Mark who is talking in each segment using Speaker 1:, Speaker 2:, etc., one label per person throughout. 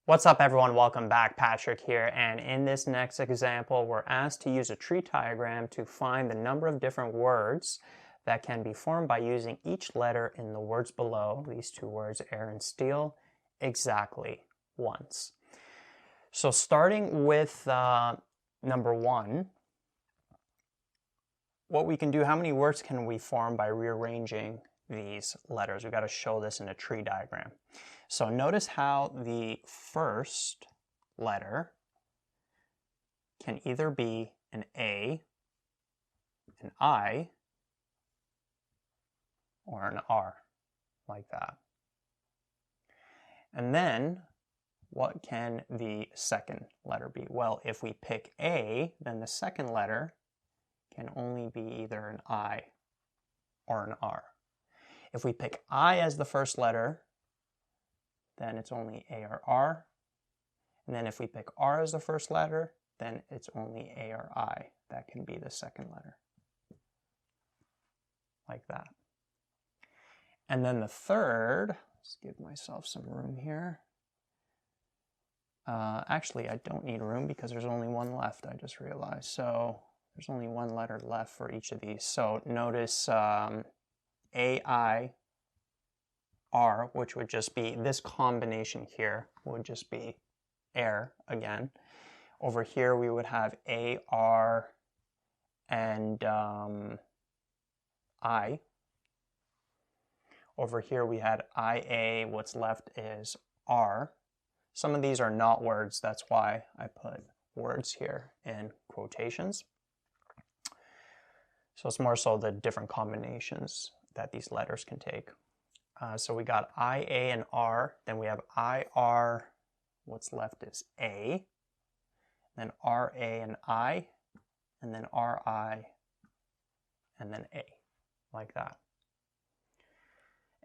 Speaker 1: What's up everyone, welcome back. Patrick here, and in this next example we're asked to use a tree diagram to find the number of different words that can be formed by using each letter in the words below, these two words, air and steel, exactly once. So starting with number one, what we can do, how many words can we form by rearranging these letters? We've got to show this in a tree diagram. So notice how the first letter can either be an A, an I, or an R, like that. And then what can the second letter be? Well, if we pick A, then the second letter can only be either an I or an R. If we pick I as the first letter, then it's only A or R. And then if we pick R as the first letter, then it's only A or I. That can be the second letter. Like that. And then the third, let's give myself some room here. Actually, I don't need room because there's only one left, I just realized. So there's only one letter left for each of these. So notice AI, R, which would just be, this combination here would just be air again. Over here we would have AR and I. Over here we had IA, what's left is R. Some of these are not words, that's why I put words here in quotations. So it's more so the different combinations that these letters can take. So we got IA and R, then we have IR, what's left is A, then RA and I, and then RI, and then A, like that.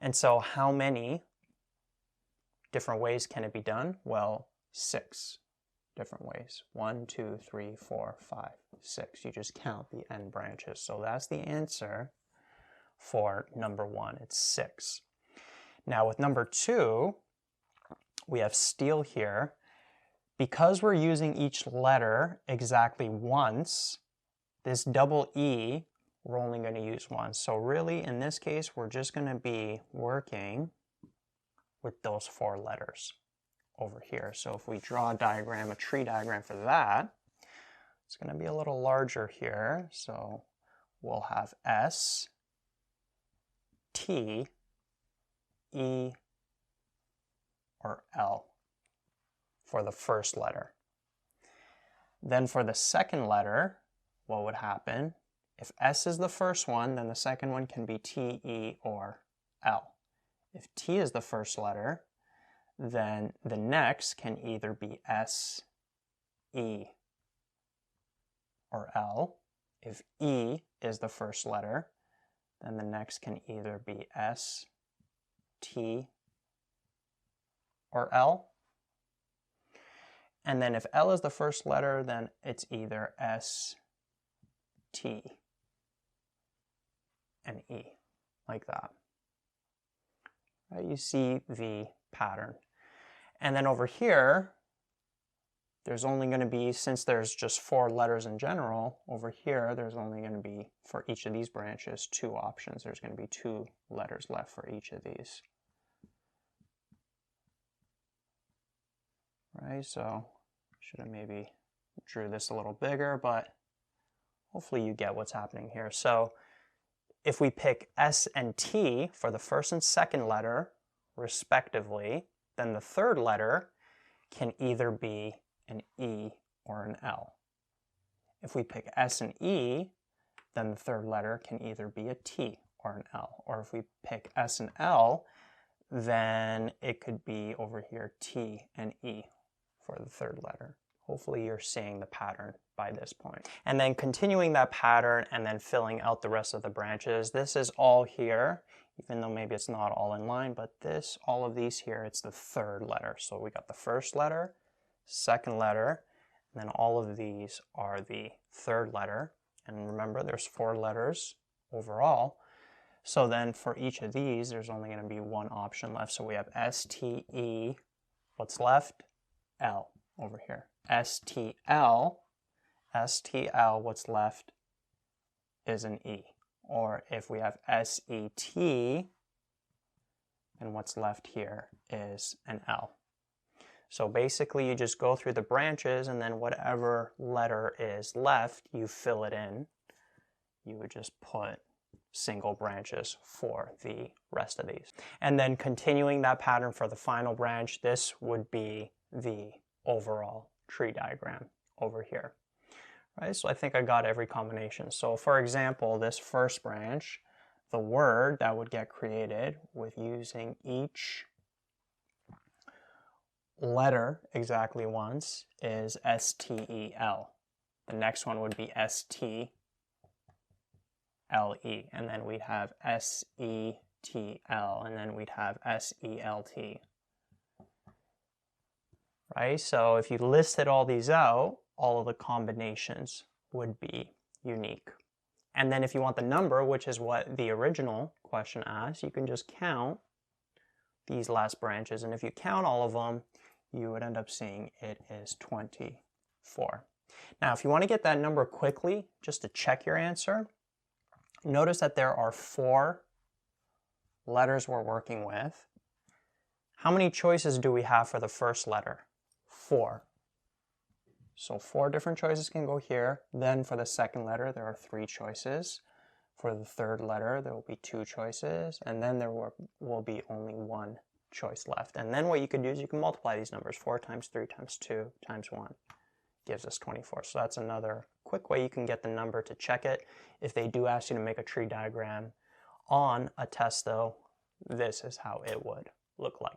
Speaker 1: And so how many different ways can it be done? Well, 6 different ways. 1, 2, 3, 4, 5, 6. You just count the n branches. So that's the answer for number 1. It's 6. Now with number 2, we have steel here. Because we're using each letter exactly once, this double E, we're only going to use once. So really, in this case, we're just going to be working with those 4 letters over here. So if we draw a diagram, a tree diagram for that, it's going to be a little larger here. So we'll have S, T, E, or L for the first letter. Then for the second letter, what would happen? If S is the first one, then the second one can be T, E, or L. If T is the first letter, then the next can either be S, E, or L. If E is the first letter, then the next can either be S, T, or L. And then if L is the first letter, then it's either S, T, and E, like that. Right, you see the pattern. And then over here, there's only going to be, since there's just 4 letters in general, over here there's only going to be, for each of these branches, 2 options. There's going to be 2 letters left for each of these. Right, so should have maybe drew this a little bigger, but hopefully you get what's happening here. So if we pick S and T for the first and second letter, respectively, then the third letter can either be an E or an L. If we pick S and E, then the third letter can either be a T or an L. Or if we pick S and L, then it could be over here T and E for the third letter. Hopefully you're seeing the pattern by this point. And then continuing that pattern and then filling out the rest of the branches. This is all here, even though maybe it's not all in line, but this, all of these here, it's the third letter. So we got the first letter, second letter, and then all of these are the third letter. And remember, there's 4 letters overall. So then for each of these, there's only going to be one option left. So we have S, T, E. What's left? L over here. STL, what's left is an E. Or if we have SET, then what's left here is an L. So basically you just go through the branches and then whatever letter is left, you fill it in. You would just put single branches for the rest of these. And then continuing that pattern for the final branch, this would be the overall tree diagram over here. Right? So I think I got every combination. So for example, this first branch, the word that would get created with using each letter exactly once is STEL. The next one would be STLE, and then we'd have SETL, and then we'd have SELT. Right? So if you listed all these out, all of the combinations would be unique. And then if you want the number, which is what the original question asked, you can just count these last branches. And if you count all of them, you would end up seeing it is 24. Now, if you want to get that number quickly, just to check your answer, notice that there are 4 letters we're working with. How many choices do we have for the first letter? 4. So 4 different choices can go here. Then for the second letter, there are 3 choices. For the third letter, there will be 2 choices. And then there will be only 1 choice left. And then what you can do is you can multiply these numbers. 4 times 3 times 2 times 1 gives us 24. So that's another quick way you can get the number to check it. If they do ask you to make a tree diagram on a test though, this is how it would look like.